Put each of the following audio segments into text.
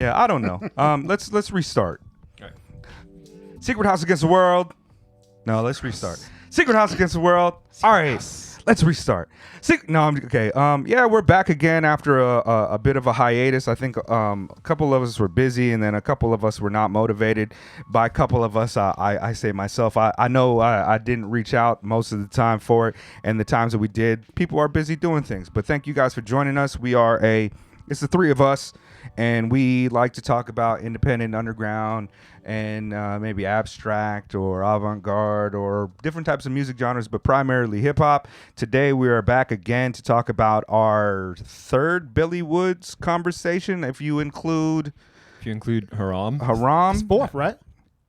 Yeah, I don't know. Let's restart. Okay. Secret House Against the World. No, let's restart. Secret House Against the World. All right, let's restart. Okay. Yeah, we're back again after a bit of a hiatus. I think a couple of us were busy, and then a couple of us were not motivated. By a couple of us, I say myself. I know I didn't reach out most of the time for it, and the times that we did, people are busy doing things. But thank you guys for joining us. It's the three of us, and we like to talk about independent, underground, and maybe abstract or avant-garde or different types of music genres, but primarily hip-hop. Today we are back again to talk about our third Billy Woods conversation, if you include Haram. Haram. It's fourth, right?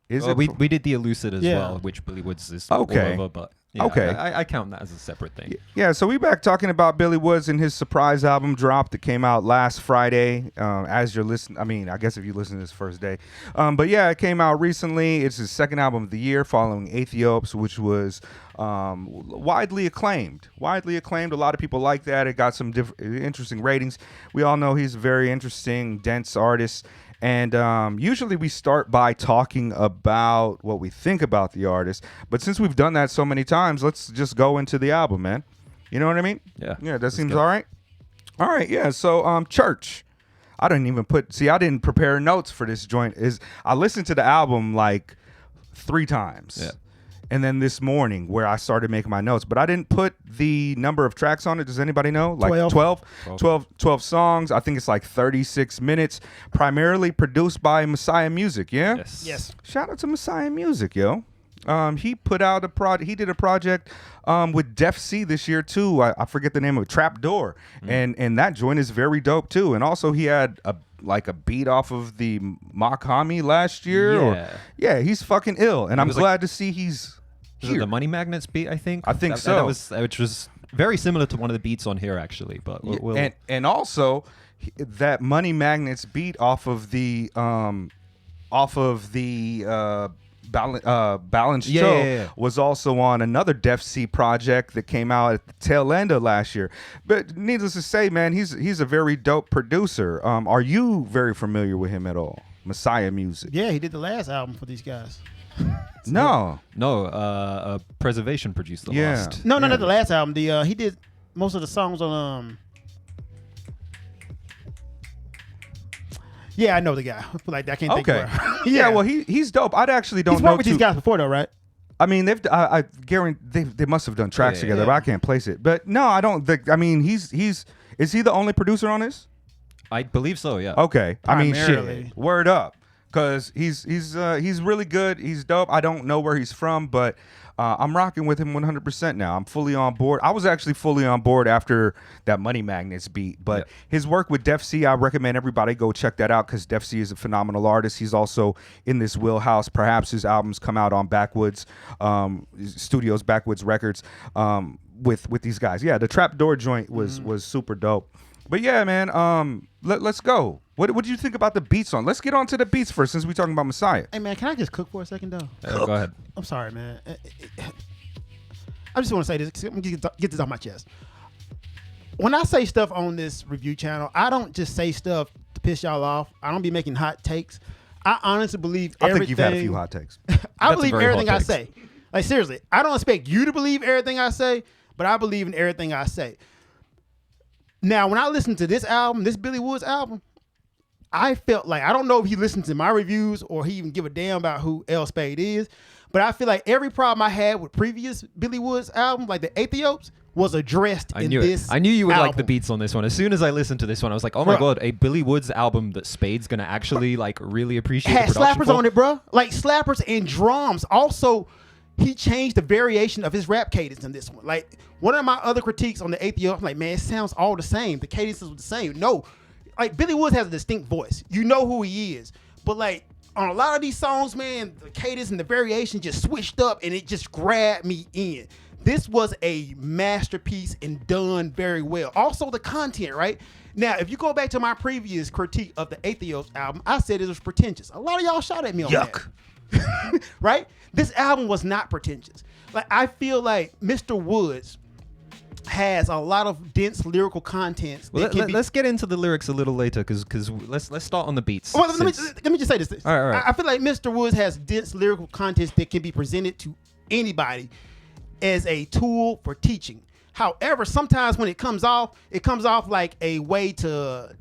Is Well, it? we did the Elucid as Yeah. well, which Billy Woods is Okay. all over, but yeah, Okay. I count that as a separate thing. Yeah, so we back talking about Billy Woods and his surprise album drop that came out last Friday. As you're listening, I mean, I guess if you listen to this first day, but yeah, it came out recently. It's his second album of the year, following Ethiops, which was widely acclaimed. Widely acclaimed. A lot of people like that. It got some interesting ratings. We all know he's a very interesting, dense artist. And usually we start by talking about what we think about the artist. But since we've done that so many times, let's just go into the album, man. You know what I mean? Yeah. Yeah, that seems all right. All right, yeah. So Church. I didn't prepare notes for this joint. I listened to the album like 3 times. Yeah. And then this morning where I started making my notes, but I didn't put the number of tracks on it. Does anybody know? Like 12 songs. I think it's like 36 minutes, primarily produced by Messiah Music. Yeah. Yes. Shout out to Messiah Music, yo. He put out he did a project with Def C this year too. I forget the name of it, Trapdoor. And that joint is very dope too. And also he had a beat off of the Makami last year. Yeah. He's fucking ill. And I'm was glad to see he's Is it the Money Magnets beat, I think? I think so. Which was very similar to one of the beats on here, actually. But we'll and also that Money Magnets beat off of the Balance Show was also on another Def C project that came out at the tail end of last year. But needless to say, man, he's a very dope producer. Are you very familiar with him at all? Messiah Music. Yeah, he did the last album for these guys. No. Preservation produced the Yeah. last. No, not the last album. He did most of the songs on Yeah, I know the guy. Like I can't think Okay. of it. Yeah, well he's dope. I actually don't He's know worked with these guys before though, right? I mean, I guarantee they must have done tracks together, but I can't place it. But no, I don't think. I mean, is he the only producer on this? I believe so, yeah. Okay, I mean, Primarily. shit, word up, because he's really good. He's dope. I don't know where he's from, but I'm rocking with him 100% now. I'm fully on board. I was actually fully on board after that Money Magnets beat, but his work with Def C, I recommend everybody go check that out because Def C is a phenomenal artist. He's also in this wheelhouse. Perhaps his albums come out on Backwoods Studios, Backwoods Records, with these guys. Yeah, the Trapdoor joint was super dope. But yeah, man, let's go. What do you think about the beats on? Let's get on to the beats first, since we're talking about Messiah. Hey man, can I just cook for a second though? Go ahead. I'm sorry, man. I just want to say this. Let me get this off my chest. When I say stuff on this review channel, I don't just say stuff to piss y'all off. I don't be making hot takes. I honestly believe everything. I think you've had a few hot takes. I believe very everything hot I take. say. Like seriously, I don't expect you to believe everything I say, but I believe in everything I say. Now, when I listened to this album, this Billy Woods album, I felt like, I don't know if he listened to my reviews or he even give a damn about who L Spade is, but I feel like every problem I had with previous Billy Woods albums, like the Ethiops, was addressed in this I knew you would like the album. beats on this one. As soon as I listened to this one, I was like, oh my God, a Billy Woods album that Spade's going to actually like really appreciate Had the production slappers for. on it, bro. Like slappers and drums. Also, he changed the variation of his rap cadence in this one. Like one of my other critiques on the Ethiops, I'm like, man, it sounds all the same. The cadence is the same. No, like Billy Woods has a distinct voice. You know who he is. But like on a lot of these songs, man, the cadence and the variation just switched up and it just grabbed me in. This was a masterpiece and done very well. Also the content, right? Now, if you go back to my previous critique of the Ethiops album, I said it was pretentious. A lot of y'all shot at me on that. Right? This album was not pretentious. Like I feel like Mr. Woods has a lot of dense lyrical contents. Well, let's get into the lyrics a little later, because let's start on the beats. Well, let me just say this. All right. I feel like Mr. Woods has dense lyrical contents that can be presented to anybody as a tool for teaching. However, sometimes when it comes off like a way to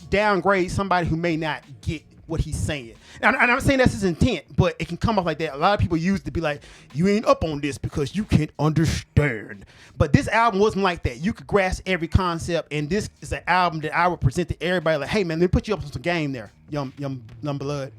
downgrade somebody who may not get what he's saying. And I'm not saying that's his intent, but it can come off like that. A lot of people use it to be like, you ain't up on this because you can't understand. But this album wasn't like that. You could grasp every concept, and this is an album that I would present to everybody like, hey man, let me put you up on some game there, young blood.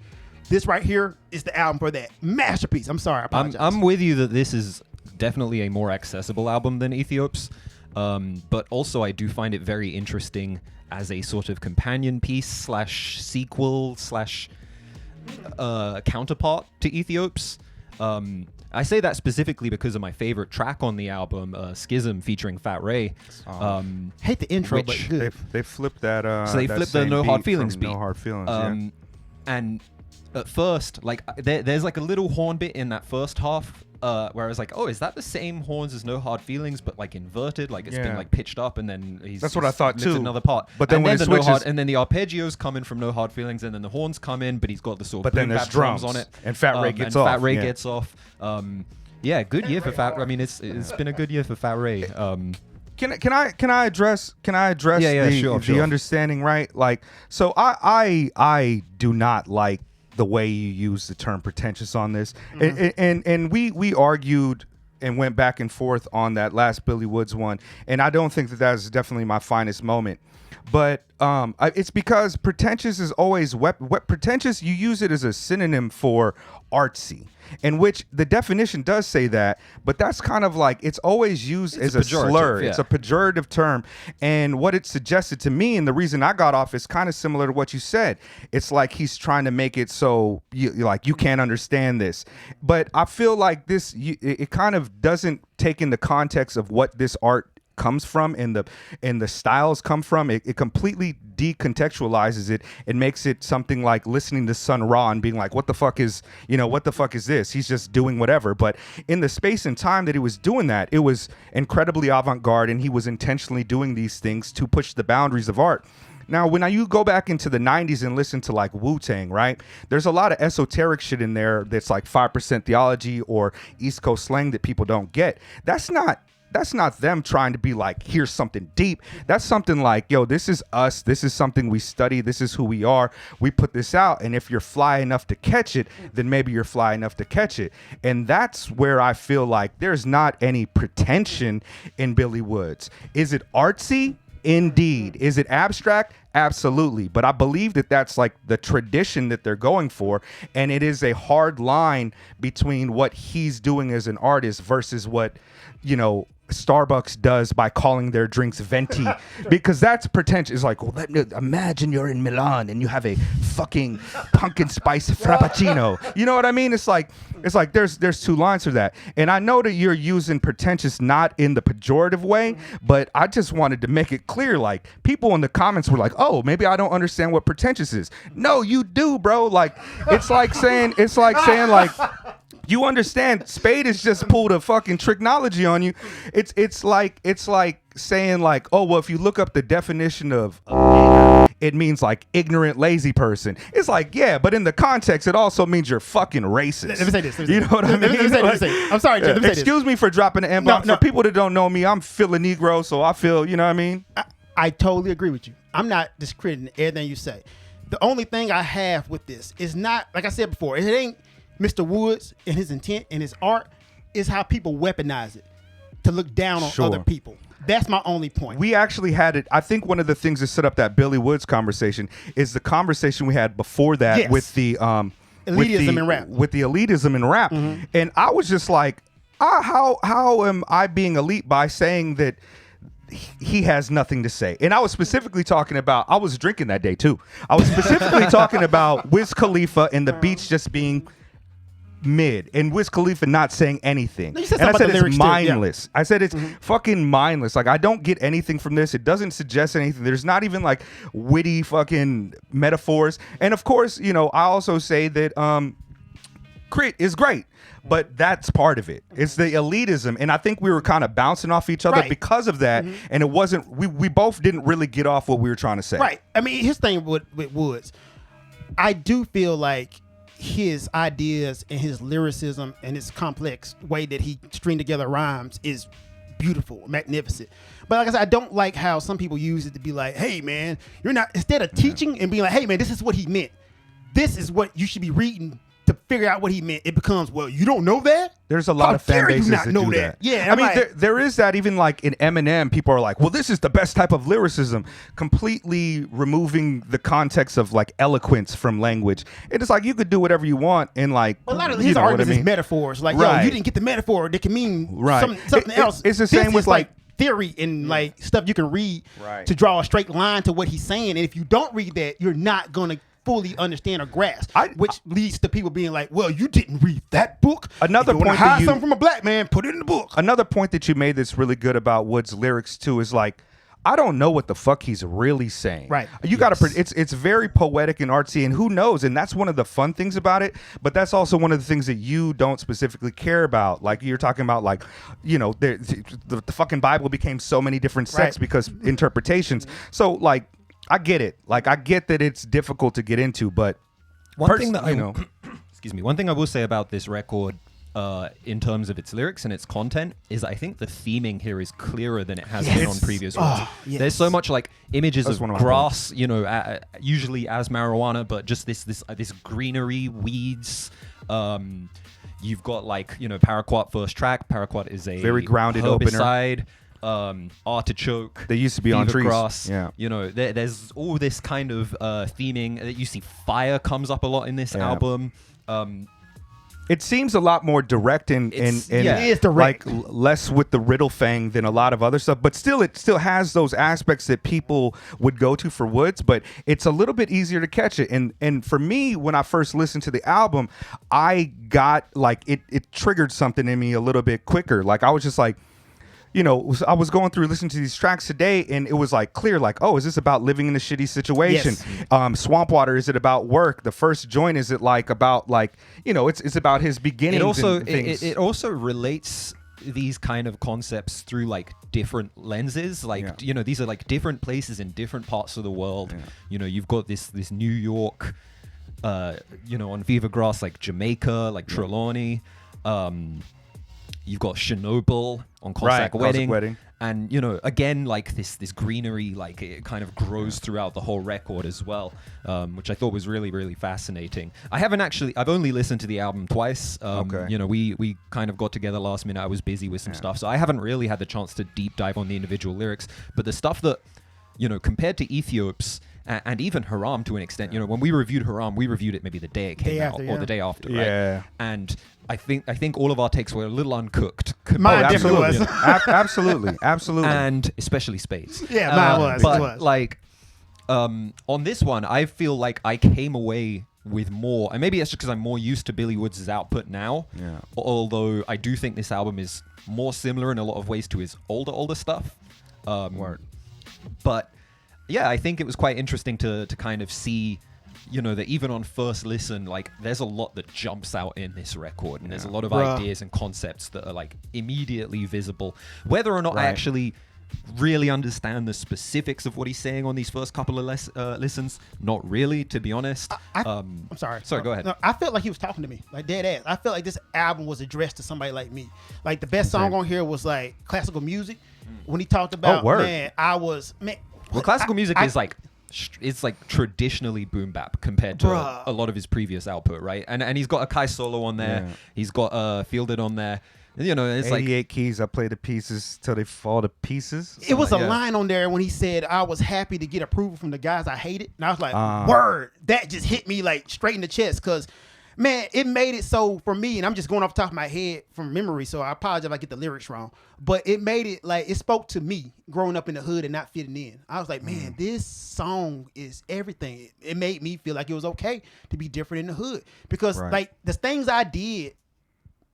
This right here is the album for that. Masterpiece. I'm sorry, I apologize. I'm with you that this is definitely a more accessible album than Ethiop's. But also I do find it very interesting as a sort of companion piece / sequel / counterpart to Ethiop's. I say that specifically because of my favorite track on the album, Schism, featuring Fat Ray. Hate the intro, but good. They flipped that. So they flipped the No Hard Feelings beat. No Hard Feelings. And at first, like there's like a little horn bit in that first half. Where I was like, oh, is that the same horns as No Hard Feelings, but like inverted, like it's been like pitched up, and then that's what I thought too. Another part, but then when it switches, and then the arpeggios come in from No Hard Feelings, and then the horns come in, but he's got the sort of but then there's drums on it, and Fat Ray gets off. Fat Ray gets off. Yeah, good year for Fat. I mean, it's been a good year for Fat Ray. Can I address the understanding, right? Like, so I do not like the way you use the term pretentious on this. And we argued and went back and forth on that last Billy Woods one, and I don't think that is definitely my finest moment. But it's because pretentious is always pretentious. You use it as a synonym for artsy, in which the definition does say that, but that's kind of like it's always used as a slur. Yeah. It's a pejorative term, and what it suggested to me, and the reason I got off is kind of similar to what you said. It's like he's trying to make it so you can't understand this, but I feel like this it kind of doesn't take in the context of what this art comes from and the styles come from. It completely decontextualizes it and makes it something like listening to Sun Ra and being like, what the fuck is this? He's just doing whatever. But in the space and time that he was doing that, it was incredibly avant-garde, and he was intentionally doing these things to push the boundaries of art. Now, when you go back into the 90s and listen to like Wu-Tang, right? There's a lot of esoteric shit in there that's like 5% theology or East Coast slang that people don't get. That's not them trying to be like, here's something deep. That's something like, yo, this is us. This is something we study. This is who we are. We put this out. And if you're fly enough to catch it, then maybe you're fly enough to catch it. And that's where I feel like there's not any pretension in Billy Woods. Is it artsy? Indeed. Is it abstract? Absolutely. But I believe that that's like the tradition that they're going for. And it is a hard line between what he's doing as an artist versus what, Starbucks does by calling their drinks venti, because that's pretentious. It's like, well, imagine you're in Milan and you have a fucking pumpkin spice frappuccino. You know what I mean? It's like there's two lines for that. And I know that you're using pretentious not in the pejorative way, but I just wanted to make it clear. Like, people in the comments were like, oh, maybe I don't understand what pretentious is. No, you do, bro. Like, it's like saying like, you understand, Spade has just pulled a fucking tricknology on you. It's like saying like, oh, well, if you look up the definition of it means like ignorant, lazy person. It's like, yeah, but in the context, it also means you're fucking racist. Let me say this. You know what I mean? Let me say. I'm sorry, Jim. Excuse me for dropping the M-bomb. For people that don't know me, I'm Philly Negro, so I feel, you know what I mean? I totally agree with you. I'm not discrediting everything you say. The only thing I have with this is not, like I said before, it ain't Mr. Woods and his intent and his art, is how people weaponize it to look down on other people. That's my only point. We actually had it. I think one of the things that set up that Billy Woods conversation is the conversation we had before that with the elitism in rap. With the elitism in rap. Mm-hmm. And I was just like, how am I being elite by saying that he has nothing to say? And I was specifically talking about, I was drinking that day too. I was specifically talking about Wiz Khalifa and the beats just being mid and Wiz Khalifa not saying anything. And I said it's mindless. I said it's fucking mindless. Like, I don't get anything from this. It doesn't suggest anything. There's not even like witty fucking metaphors. And of course, I also say that is great, but that's part of it. It's the elitism, and I think we were kind of bouncing off each other Right. because of that, and it wasn't. We both didn't really get off what we were trying to say. Right. I mean, his thing with Woods, I do feel like his ideas and his lyricism and his complex way that he string together rhymes is beautiful, magnificent. But like I said, I don't like how some people use it to be like, hey man, you're not, instead of teaching and being like, hey man, this is what he meant. This is what you should be reading to figure out what he meant. It becomes, well, you don't know that? There's a lot How of fan dare you bases not that know do that? that. Yeah, I I'm mean, like- there is that even like in Eminem, people are like, well, this is the best type of lyricism, completely removing the context of like eloquence from language. And it's like you could do whatever you want and like A lot of you his know what I arguments is mean? metaphors. Like, yo, Right. you didn't get the metaphor. That can mean Right. something else. It's the This same with is like theory and like stuff you can read Right. to draw a straight line to what he's saying. And if you don't read that, you're not gonna fully understand or grasp. Which leads to people being like, well, you didn't read that book. Another If you wanna point that hide you- something from a black man, put it in the book. Another point that you made that's really good about Wood's lyrics too is like, I don't know what the fuck he's really saying. Right. You got to. It's very poetic and artsy, and who knows? And that's one of the fun things about it. But that's also one of the things that you don't specifically care about. Like you're talking about, like, you know, the fucking Bible became so many different sects Right. because interpretations. So like, I get it. Like I get that it's difficult to get into, but One thing that you know, excuse me. One thing I will say about this record, in terms of its lyrics and its content, is I think the theming here is clearer than it has been on previous ones. yes. There's so much like images That's of one of my grass, you know, usually as marijuana, but just this greenery, weeds. You've got like, you know, Paraquat first track. Paraquat is a Very grounded opener. herbicide. Artichoke. They used to be on fever trees. grass. Yeah. You know, there's all this kind of theming. You see fire comes up a lot in this Yeah. album. it seems a lot more direct and Yeah. It is direct. like less with the riddle fang than a lot of other stuff. But still, it still has those aspects that people would go to for Woods. But it's a little bit easier to catch it. And for me, when I first listened to the album, I got like it triggered something in me a little bit quicker. Like I was just like, you know, I was going through listening to these tracks today, and it was like clear, like, oh, is this about living in a shitty situation? Yes. Swamp Water, is it about work? The first joint, is it like about like, you know, it's about his beginnings. It also and things. it also relates these kind of concepts through like different lenses. Like Yeah. you know, these are like different places in different parts of the world. Yeah. You know, you've got this New York, you know, on Fever Grass, like Jamaica, like Trelawney. You've got Chernobyl on Cossack Wedding. And, you know, again, like this greenery, like it kind of grows throughout the whole record as well, which I thought was really, really fascinating. I've only listened to the album twice. Okay. You know, we kind of got together last minute. I was busy with some stuff, so I haven't really had the chance to deep dive on the individual lyrics. But the stuff that, you know, compared to Ethiops and even Haram to an extent, you know, when we reviewed Haram, we reviewed it maybe the day it came out after, or the day after, right? Yeah. And I think all of our takes were a little uncooked. Mine definitely absolutely, was. absolutely. And especially Spades. Yeah, mine was. But It was. like, on this one, I feel like I came away with more, and maybe it's just because I'm more used to Billy Woods' output now. Yeah. Although I do think this album is more similar in a lot of ways to his older stuff. Word. But yeah, I think it was quite interesting to kind of see, you know, that even on first listen, like there's a lot that jumps out in this record, and there's a lot of Bruh. ideas and concepts that are like immediately visible. Whether or not I Right. actually really understand the specifics of what he's saying on these first couple of listens, not really, to be honest. I'm sorry. Sorry, go ahead. No, I felt like he was talking to me, like dead ass. I felt like this album was addressed to somebody like me. Like the best song on here was like classical music. When he talked about, word. man, Well, classical music is like it's like traditionally boom bap compared to Bruh. a lot of his previous output, right? And he's got a Kai solo on there. Yeah. He's got Fielded on there. And, you know, it's like 88 keys, I play the pieces till they fall to pieces. It was a Yeah. line on there when he said, I was happy to get approval from the guys I hated. And I was like, Uh. word. That just hit me like straight in the chest. Because, man, it made it so for me, and I'm just going off the top of my head from memory, so I apologize if I get the lyrics wrong. But it made it like, it spoke to me growing up in the hood and not fitting in. I was like, man, this song is everything. It made me feel like it was okay to be different in the hood. Because, Right. like, the things I did,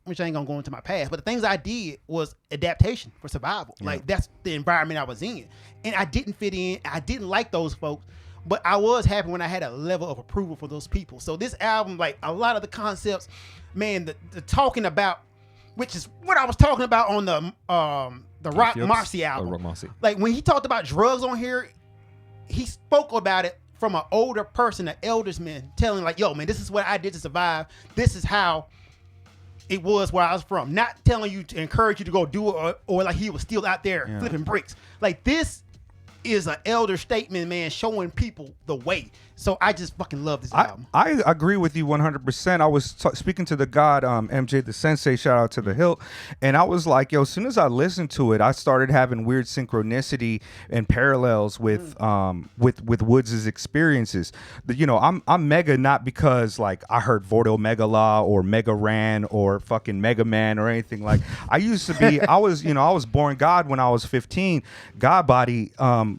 which I ain't gonna go into my past, but the things I did was adaptation for survival. Like that's the environment I was in, and I didn't fit in. I didn't like those folks, but I was happy when I had a level of approval for those people. So this album, like a lot of the concepts, man, the talking about, which is what I was talking about on the Rock Marcy album. Rock Marcy. Like when he talked about drugs on here, he spoke about it from an older person, an eldersman, telling like, yo, man, this is what I did to survive. This is how it was where I was from. Not telling you to encourage you to go do it or like he was still out there flipping bricks. Like this is an elder statement, man, showing people the way. So I just fucking love this album. I agree with you 100%. I was speaking to the God, MJ the Sensei, shout out to the Hilt, and I was like, yo, as soon as I listened to it, I started having weird synchronicity and parallels with Woods' experiences. You know, I'm mega not because like I heard Vordo Megala or Mega Ran or fucking Mega Man or anything. Like I used to be, I was born God when I was 15, God body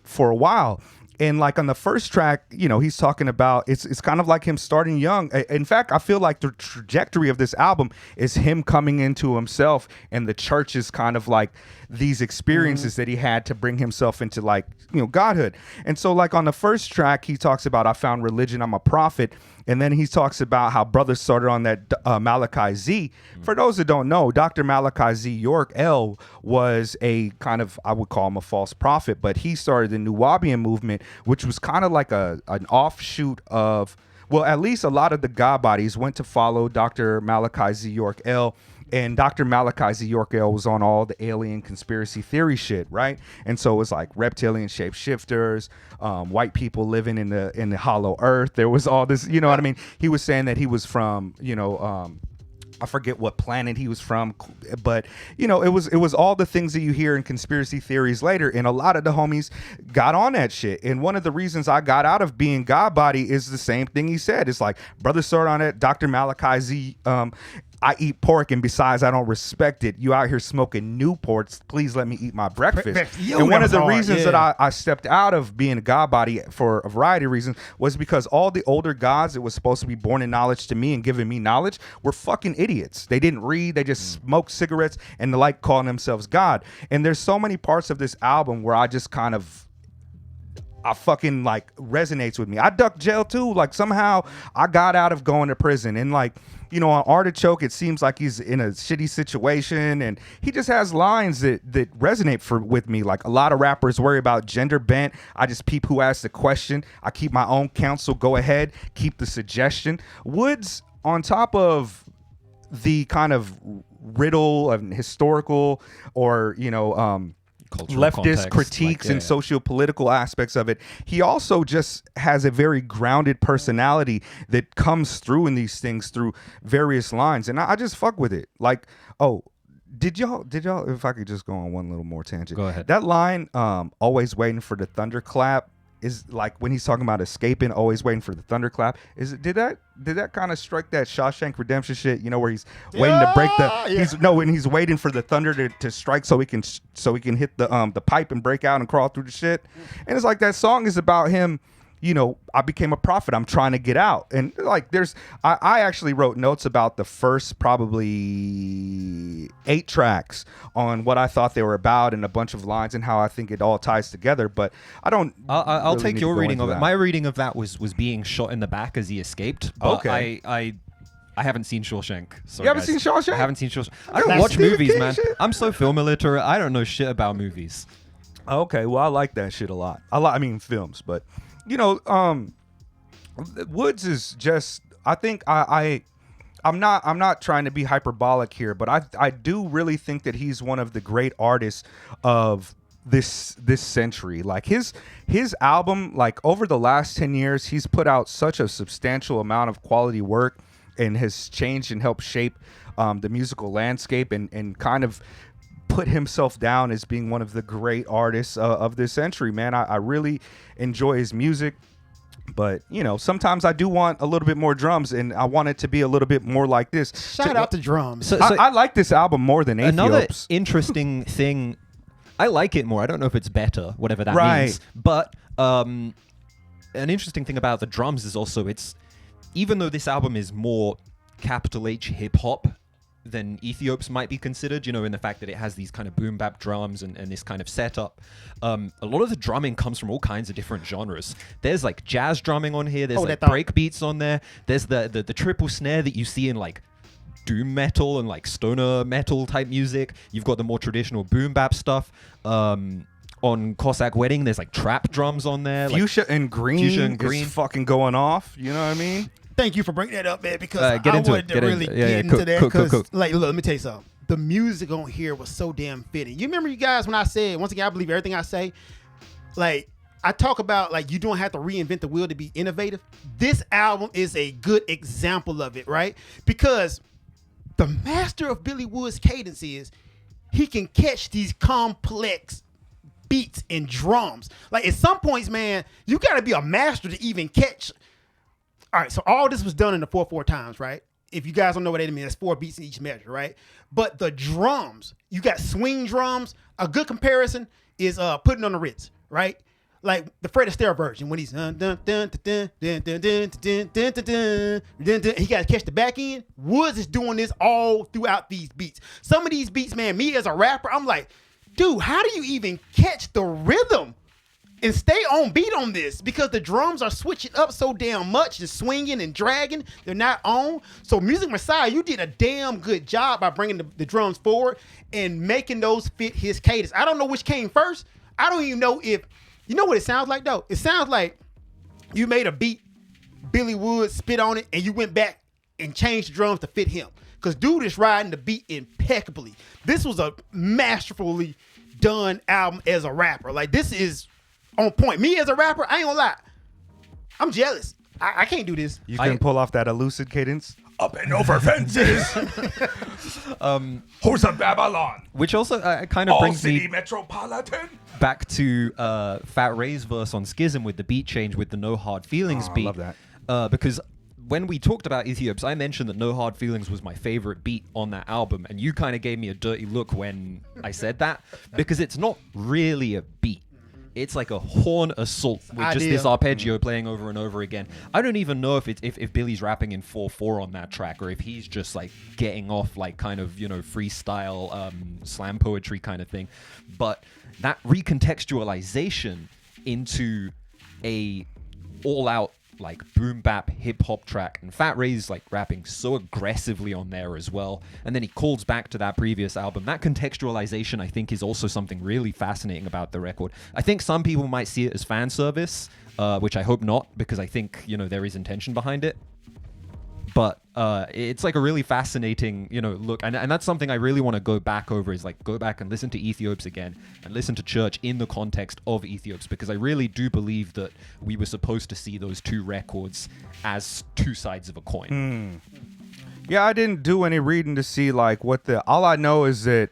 for a while. And like on the first track, you know, he's talking about it's kind of like him starting young. In fact, I feel like the trajectory of this album is him coming into himself, and the church is kind of like these experiences that he had to bring himself into like, you know, godhood. And so like on the first track, he talks about I found religion, I'm a prophet. And then he talks about how brothers started on that Malachi Z. For those that don't know, Dr. Malachi Z. York L was a kind of, I would call him a false prophet, but he started the Nuwabian movement, which was kind of like an offshoot of, well, at least a lot of the God bodies went to follow Dr. Malachi Z. York L. And Dr. Malachi Z. York L was on all the alien conspiracy theory shit, right? And so it was like reptilian shapeshifters, white people living in the hollow earth. There was all this, you know what I mean? He was saying that he was from, you know, I forget what planet he was from, but you know, it was all the things that you hear in conspiracy theories later, and a lot of the homies got on that shit. And one of the reasons I got out of being God body is the same thing he said. It's like, brother started on it, Dr. Malachi Z. I eat pork, and besides, I don't respect it. You out here smoking Newports. Please let me eat my breakfast. And one of the reasons that I stepped out of being a God body for a variety of reasons was because all the older gods that was supposed to be born in knowledge to me and giving me knowledge were fucking idiots. They didn't read. They just smoked cigarettes and the like, calling themselves God. And there's so many parts of this album where I just kind of, I fucking like resonates with me. I ducked jail too. Like somehow I got out of going to prison, and like, you know, on Artichoke, it seems like he's in a shitty situation, and he just has lines that resonate with me. Like a lot of rappers worry about gender bent. I just peep who asks the question. I keep my own counsel. Go ahead, keep the suggestion. Woods, on top of the kind of riddle of historical or, you know, cultural leftist context, critiques like, and socio-political aspects of it, he also just has a very grounded personality that comes through in these things through various lines, and I just fuck with it. Like, oh, did y'all if I could just go on one little more tangent, go ahead. That line, always waiting for the thunderclap, is like when he's talking about escaping, always waiting for the thunderclap. Did that kind of strike that Shawshank Redemption shit? You know, where he's waiting to break when he's waiting for the thunder to strike so he can hit the pipe and break out and crawl through the shit. And it's like that song is about him. You know, I became a prophet. I'm trying to get out. And like, I actually wrote notes about the first probably 8 tracks on what I thought they were about and a bunch of lines and how I think it all ties together. But I don't. I'll really take your reading of it. that. My reading of that was being shot in the back as he escaped. But Okay. I haven't seen Shawshank. Sorry, You haven't guys. seen Shawshank? I haven't seen Shawshank. I don't That's watch Stephen movies, King man. shit? I'm so film illiterate. I don't know shit about movies. Okay, well, I like that shit a lot. I mean films, but you know, Woods is just. I think I'm not trying to be hyperbolic here, but I do really think that he's one of the great artists of this century. Like his album, like over the last 10 years, he's put out such a substantial amount of quality work and has changed and helped shape the musical landscape and kind of put himself down as being one of the great artists of this century, man. I really enjoy his music. But, you know, sometimes I do want a little bit more drums, and I want it to be a little bit more like this. Shout out to drums. So I like this album more than another Aethiop's. interesting thing. I like it more. I don't know if it's better, whatever that Right. means. But an interesting thing about the drums is also even though this album is more capital H hip hop than Ethiop's might be considered, you know, in the fact that it has these kind of boom bap drums and this kind of setup. A lot of the drumming comes from all kinds of different genres. There's like jazz drumming on here. There's like break beats on there. There's the triple snare that you see in like doom metal and like stoner metal type music. You've got the more traditional boom bap stuff. On Cossack Wedding, there's like trap drums on there. Fuchsia and green is fucking going off. You know what I mean? Thank you for bringing that up, man, because Get I into wanted it. to Get really into it. get Yeah, into cook, that. cook, cook, Because, cook. like, look, let me tell you something. The music on here was so damn fitting. You remember, you guys, when I said, once again, I believe everything I say. Like, I talk about, like, you don't have to reinvent the wheel to be innovative. This album is a good example of it, right? Because the master of Billy Wood's cadence is he can catch these complex beats and drums. Like, at some points, man, you got to be a master to even catch. All right, so all this was done in the 4/4 times, right? If you guys don't know what that means, that's 4 beats in each measure, right? But the drums, you got swing drums. A good comparison is Putting on the Ritz, right? Like the Fred Astaire version when he's dun dun dun dun dun dun dun dun dun dun dun dun. He got to catch the back end. Woods is doing this all throughout these beats. Some of these beats, man, me as a rapper, I'm like, dude, how do you even catch the rhythm and stay on beat on this? Because the drums are switching up so damn much, and swinging and dragging. They're not on. So Music Messiah, you did a damn good job by bringing the drums forward and making those fit his cadence. I don't know which came first. I don't even know if, you know what it sounds like though? It sounds like you made a beat, Billy Wood spit on it, and you went back and changed the drums to fit him. Because dude is riding the beat impeccably. This was a masterfully done album as a rapper. Like, this is on point. Me as a rapper, I ain't gonna lie, I'm jealous. I can't do this. You can pull off that elusive cadence. Up and over fences. Horse of Babylon. Which also kind of brings city me metropolitan. back to Fat Ray's verse on Schism with the beat change with the No Hard Feelings beat. I love that. Because when we talked about Ethiops, I mentioned that No Hard Feelings was my favorite beat on that album, and you kind of gave me a dirty look when I said that, because it's not really a beat. It's like a horn assault with just this arpeggio playing over and over again. I don't even know if Billy's rapping in 4/4 on that track, or if he's just like getting off like kind of, you know, freestyle slam poetry kind of thing. But that recontextualization into a all-out like boom bap hip hop track, and Fat Ray's like rapping so aggressively on there as well, and then he calls back to that previous album. That contextualization, I think, is also something really fascinating about the record. I think some people might see it as fan service, which I hope not, because I think, you know, there is intention behind it. But it's like a really fascinating, you know, look, and that's something I really want to go back over, is like go back and listen to Ethiops again and listen to Church in the context of Ethiops, because I really do believe that we were supposed to see those two records as two sides of a coin. Yeah, I didn't do any reading to see like all I know is that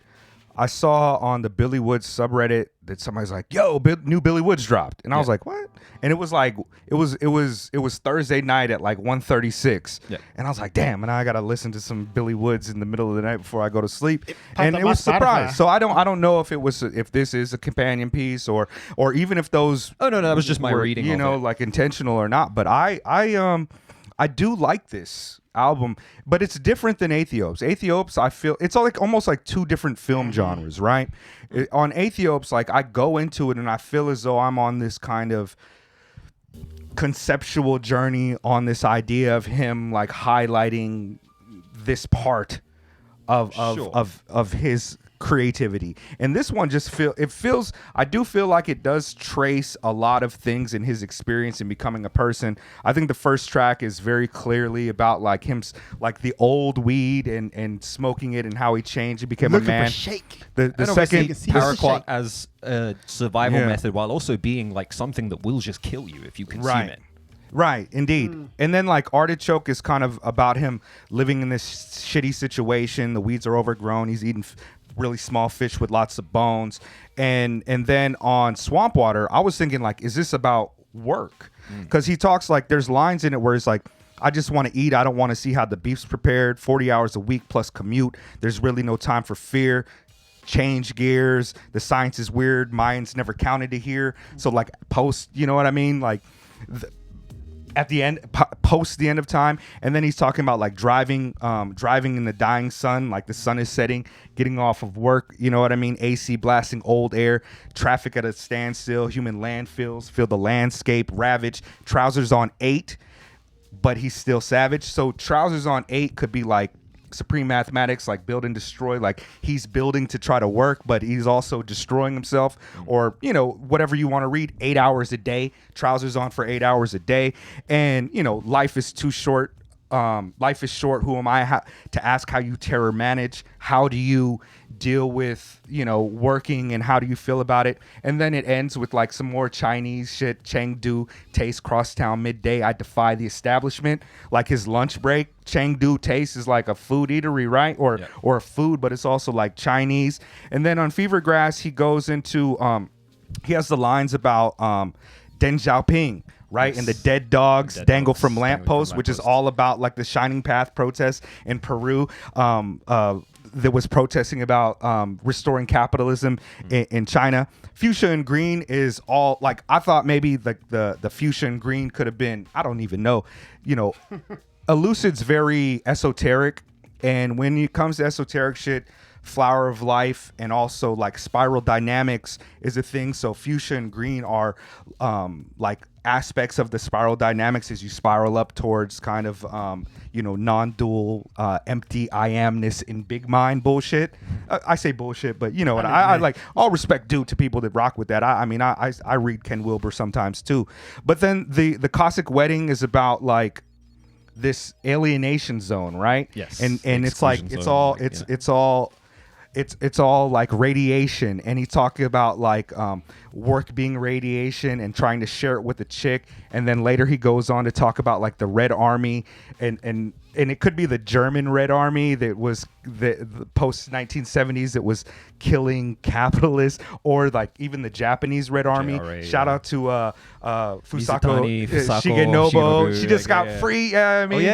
I saw on the Billy Woods subreddit that somebody's like, "Yo, new Billy Woods dropped," and I was like, "What?" And it was like it was Thursday night at like 1:36, and I was like, "Damn!" And I gotta listen to some Billy Woods in the middle of the night before I go to sleep, and it was surprised. So I don't know if this is a companion piece or even if those. Oh no, that was just my reading. You know, like intentional or not. But I do like this album, but it's different than Ethiops. Ethiops, I feel it's like almost like two different film genres, right? On Ethiops, like I go into it and I feel as though I'm on this kind of conceptual journey on this idea of him like highlighting this part of his creativity. And this one just I do feel like it does trace a lot of things in his experience in becoming a person. I think the first track is very clearly about like him, like the old weed and smoking it and how he changed and became a man. The second paraquat as a survival method, while also being like something that will just kill you if you consume it. Right, indeed. And then like Artichoke is kind of about him living in this shitty situation. The weeds are overgrown. He's eating really small fish with lots of bones. And then on Swamp Water, I was thinking like, is this about work? Because he talks like there's lines in it where it's like, I just want to eat. I don't want to see how the beef's prepared. 40 hours a week plus commute. There's really no time for fear. Change gears. The science is weird. Mayans never counted to here. So like post, you know what I mean? Like at the end, post the end of time, and then he's talking about like driving in the dying sun, like the sun is setting, getting off of work, you know what I mean, AC blasting old air, traffic at a standstill, human landfills feel the landscape ravaged, trousers on 8, but he's still savage. So trousers on 8 could be like supreme mathematics, like build and destroy, like he's building to try to work, but he's also destroying himself, or you know, whatever you want to read. 8 hours a day, trousers on for 8 hours a day, and you know, life is too short. Life is short. Who am I to ask how you terror manage? How do you deal with, you know, working, and how do you feel about it? And then it ends with like some more Chinese shit. Chengdu taste, crosstown midday. I defy the establishment. Like his lunch break. Chengdu taste is like a food eatery, right? Or a food, but it's also like Chinese. And then on Fever Grass, he goes into he has the lines about Deng Xiaoping. Right, yes. And the dead dogs dangle from lampposts, which is all about like the Shining Path protests in Peru. That was protesting about restoring capitalism in China. Fuchsia and green is all like, I thought maybe the fuchsia and green could have been, I don't even know, you know. Elucid's very esoteric, and when it comes to esoteric shit, flower of life and also like spiral dynamics is a thing. So fuchsia and green are like aspects of the spiral dynamics as you spiral up towards kind of you know, non-dual empty I amness in big mind bullshit. I say bullshit, but you know what, I like, all respect due to people that rock with that. I mean I read Ken Wilber sometimes too. But then the Cossack Wedding is about like this alienation zone, right? Yes. And it's like it's all like radiation, and he's talking about like work being radiation and trying to share it with a chick, and then later he goes on to talk about like the Red Army, and it could be the German Red Army that was the post 1970s that was killing capitalists, or like even the Japanese Red Army. JRA, Shout out to Fusako Fusako Shigenobu. Shinobu, She just got free. I mean,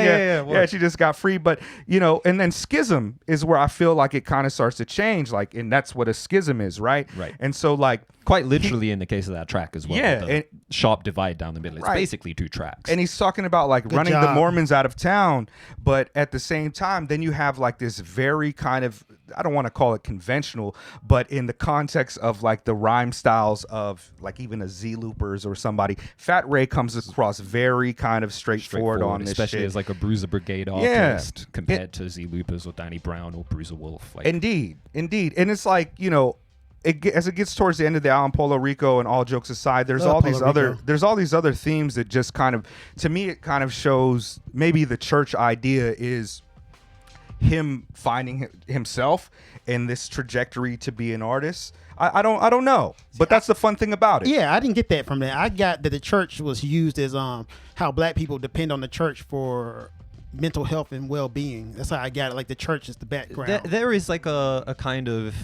Well, she just got free. But you know, and then schism is where I feel like it kind of starts to change. Like, and that's what a schism is, right? Right. And so like quite literally in the case of that track as well. Yeah, the and, sharp divide down the middle. It's right. basically 2 tracks. And he's talking about like Good running job. the Mormons out of town, but at the same time, then you have like this very kind of, I don't want to call it conventional, but in the context of like the rhyme styles of like even a Z Loopers or somebody, Fat Ray comes across very kind of straightforward on this especially shit. as like a Bruiser Brigade artist compared to Z Loopers or Danny Brown or Bruiser Wolf. Like, Indeed. And it's like, you know, as it gets towards the end of the album, Polo Rico, and all jokes aside, there's all these other themes that just kind of, to me, it kind of shows maybe the church idea is him finding himself in this trajectory to be an artist. I don't know, but that's the fun thing about it. Yeah, I didn't get that from that. I got that the church was used as how black people depend on the church for mental health and well-being. That's how I got it. Like the church is the background. there is like a kind of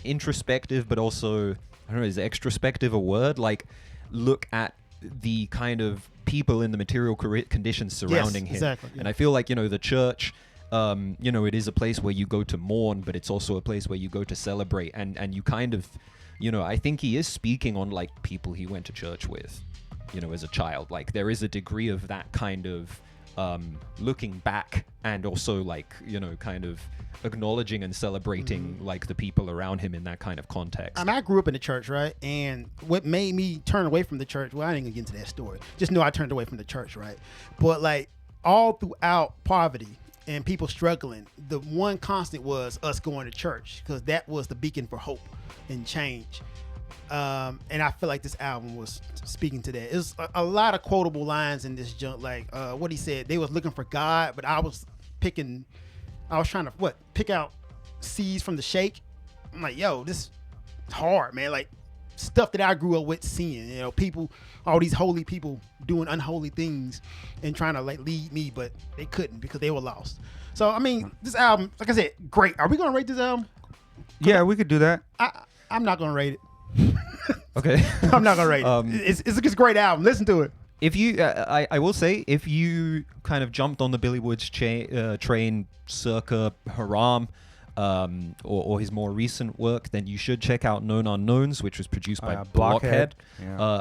introspective, but also, I don't know, is extrospective a word? Like, look at the kind of people in the material conditions surrounding him. Exactly, yeah. And I feel like, you know, the church, you know, it is a place where you go to mourn, but it's also a place where you go to celebrate. And you kind of, you know, I think he is speaking on like people he went to church with, you know, as a child. Like, there is a degree of that kind of looking back, and also like, you know, kind of acknowledging and celebrating like the people around him in that kind of context. I grew up in the church, right? And what made me turn away from the church, well, I ain't gonna get into that story. Just know I turned away from the church, right? But like all throughout poverty and people struggling, the one constant was us going to church, because that was the beacon for hope and change. And I feel like this album was speaking to that. There's a lot of quotable lines in this junk, like what he said, they was looking for God, but I was trying to pick out seeds from the shake. I'm like, yo, this is hard, man. Like stuff that I grew up with seeing, you know, people, all these holy people doing unholy things and trying to like lead me, but they couldn't because they were lost. So I mean, this album, like I said, great. Are we gonna rate this album? Yeah, we could do that. I'm not gonna rate it. Okay. I'm not gonna rate it. It's a great album. Listen to it. If you, I will say, if you kind of jumped on the Billy Woods train circa Haram, or his more recent work, then you should check out Known Unknowns, which was produced by Blockhead.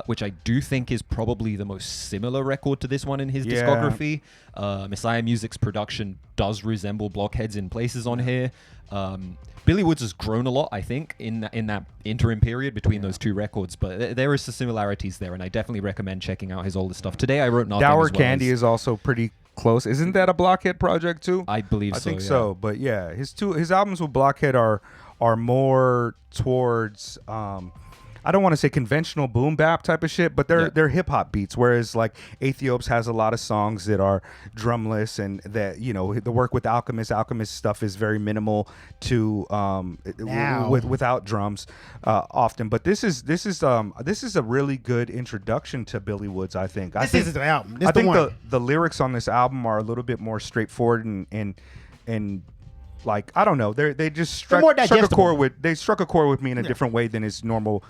which I do think is probably the most similar record to this one in his Yeah. discography. Messiah Music's production does resemble Blockhead's in places on here. Billy Woods has grown a lot, I think, in that interim period between those two records, but there is some similarities there, and I definitely recommend checking out his older stuff. Today I wrote nothing. Dour as well Candy as, is also pretty close. Isn't that a Blockhead project too? I believe I so. think yeah. so. But yeah, his albums with Blockhead are more towards I don't want to say conventional boom bap type of shit, but they're hip hop beats. Whereas like Aethiopes has a lot of songs that are drumless, and that the work with Alchemist stuff is very minimal to without drums often. But this is a really good introduction to Billy Woods. I think This is the album. This I the think one. the lyrics on this album are a little bit more straightforward and like I don't know, they just struck more a digestible. chord with me in a different way than his normal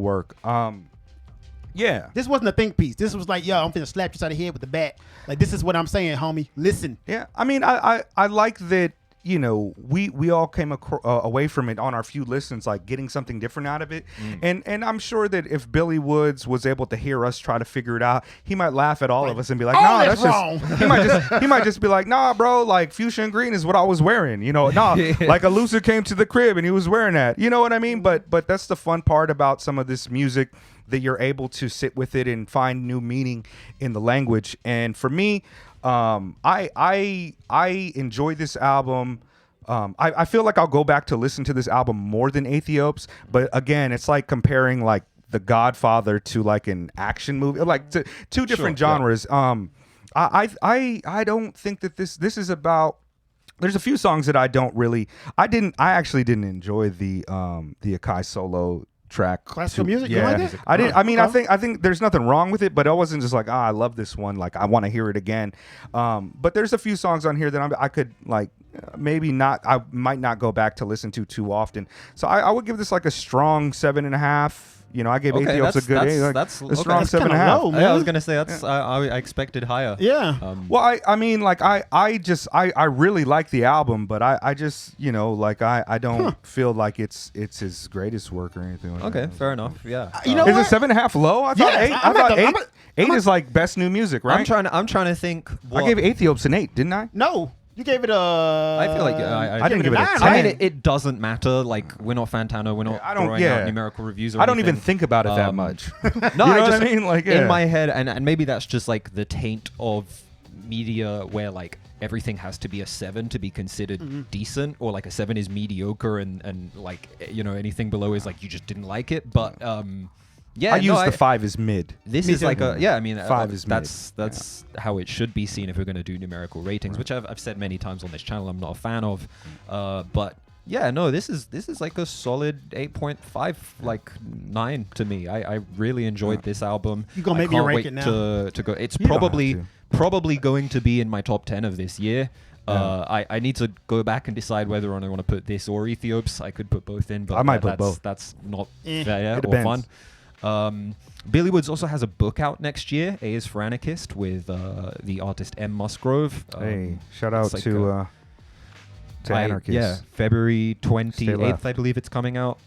work. Yeah. This wasn't a think piece. This was like, yo, I'm finna slap you side of the head with the bat. Like, this is what I'm saying, homie. Listen. Yeah. I mean, I like that. We all came away from it on our few listens, like getting something different out of it. And I'm sure that if Billy Woods was able to hear us try to figure it out, he might laugh at all of us and be like, "Oh, "No, that's that's wrong." just." He might just be like, "Nah, bro, like fuchsia and green is what I was wearing." Like a loser came to the crib and he was wearing that. You know what I mean? But that's the fun part about some of this music, that you're able to sit with it and find new meaning in the language. And for me, I enjoy this album. I feel like I'll go back to listen to this album more than Aethiopes, but again, it's like comparing like The Godfather to like an action movie, like two different genres. I don't think that this is about. There's a few songs that I actually didn't enjoy the Akai solo track. Classical music? You Yeah, like it? I didn't. I mean, Okay. I think there's nothing wrong with it, but I wasn't just like, I love this one. Like, I want to hear it again. But there's a few songs on here that I could like maybe not. I might not go back to listen to too often. So I would give this like a strong 7.5. I gave Okay, Aethiopes a good that's- like, that's- a okay. strong That's kinda 7.5. low, man. Yeah, I was gonna say that's. I expected higher. Yeah. Well, I mean, like I really like the album, but I just like I don't feel like it's his greatest work or anything like Okay, that. fair enough. Yeah. You know Is what? it 7.5 low? I thought Yes, eight. I'm I thought at the- eight. I'm Eight is like best new music, right? I'm trying to think. I gave Aethiopes an 8, didn't I? No. You gave it a... I feel like I didn't give it a 9. 10. I mean, it doesn't matter. Like, we're not Fantano. We're not I don't- throwing out numerical reviews. Or I don't even anything. think about it that much. No, You know what just, I mean? Like, yeah. in my head, and maybe that's just like the taint of media where like everything has to be a 7 to be considered decent, or like a 7 is mediocre, and like anything below is like you just didn't like it. But yeah, I use the 5 as mid. This Me is too. like a I mean 5 is mid. that's how it should be seen if we're going to do numerical ratings, which I've said many times on this channel. I'm not a fan of, but yeah, no, this is like a solid 8.5, like 9 to me. I really enjoyed this album. You gonna I make me can't rank wait it now. to go. It's You don't have to. probably going to be in my top 10 of this year. I need to go back and decide whether or not I want to put this or Aethiopes. I could put both in, but I might put that's, both. That's not Eh. fair It or depends. fun. Billy Woods also has a book out next year, A is for Anarchist, with the artist M. Musgrove. Hey, shout out it's like to Anarchist. Yeah, February Stay 28th, left. I believe it's coming out.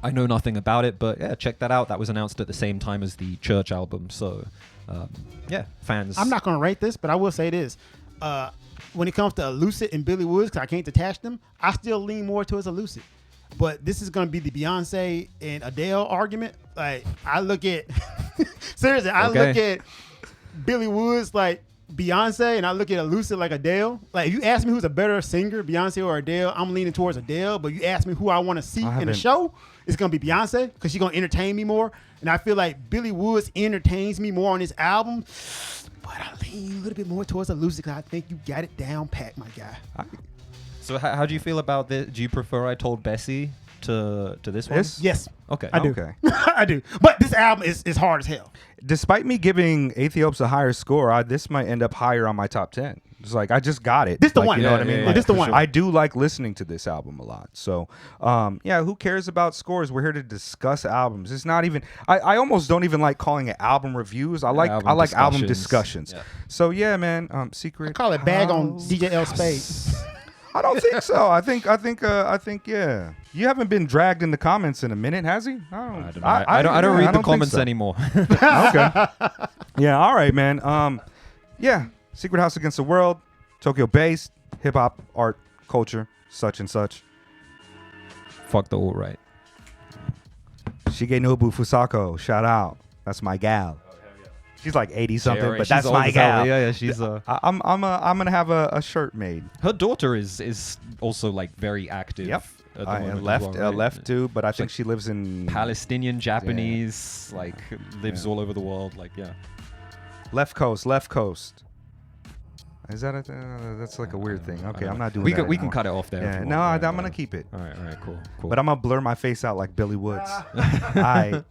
I know nothing about it, but yeah, check that out. That was announced at the same time as the Church album. So, yeah, fans. I'm not going to rate this, but I will say this. When it comes to Lucid and Billy Woods, because I can't detach them, I still lean more towards a Lucid. But this is going to be the Beyonce and Adele argument. Like, I look at... seriously, I look at Billy Woods like Beyonce, and I look at Lucid like Adele. Like, if you ask me who's a better singer, Beyonce or Adele, I'm leaning towards Adele. But you ask me who I want to see in the haven't- show, it's going to be Beyonce, because she's going to entertain me more. And I feel like Billy Woods entertains me more on this album. But I lean a little bit more towards a Lucid, because I think you got it down pat, my guy. So, how do you feel about this? Do you prefer I Told Bessie to this one? This? Yes, Okay. I do. Okay. I do. But this album is hard as hell. Despite me giving Aethiopes a higher score, this might end up higher on my top 10. It's like I just got it. This the Like, one. You know Yeah, what I mean? yeah, Like, this the for one. sure. I do like listening to this album a lot. So, yeah, who cares about scores? We're here to discuss albums. It's not even. I almost don't even like calling it album reviews. I like album discussions. Yeah. So yeah, man. Secret. I call it bag on House. DJ L Spade. I don't think so. I think yeah. You haven't been dragged in the comments in a minute, has he? I don't know. I don't read the think comments so. anymore. Okay. Yeah. All right, man. Yeah. Secret House Against the World, Tokyo-based, hip hop, art, culture, such and such. Fuck the alt right. Shigenobu Fusako, shout out. That's my gal. She's like 80 something, but She's that's old my as hell. gal. Yeah, she's I'm gonna have a shirt made. her daughter is also like very active. Yep. At the I moment as left well, right? left too, but I think she lives in Palestinian, Japanese, like lives all over the world. Like left coast. Is that that's like a weird thing? Okay, I'm not doing that. We can anymore. cut it off there. Yeah, if you no, want. I'm gonna keep it. All right, cool. But I'm gonna blur my face out like Billy Woods. I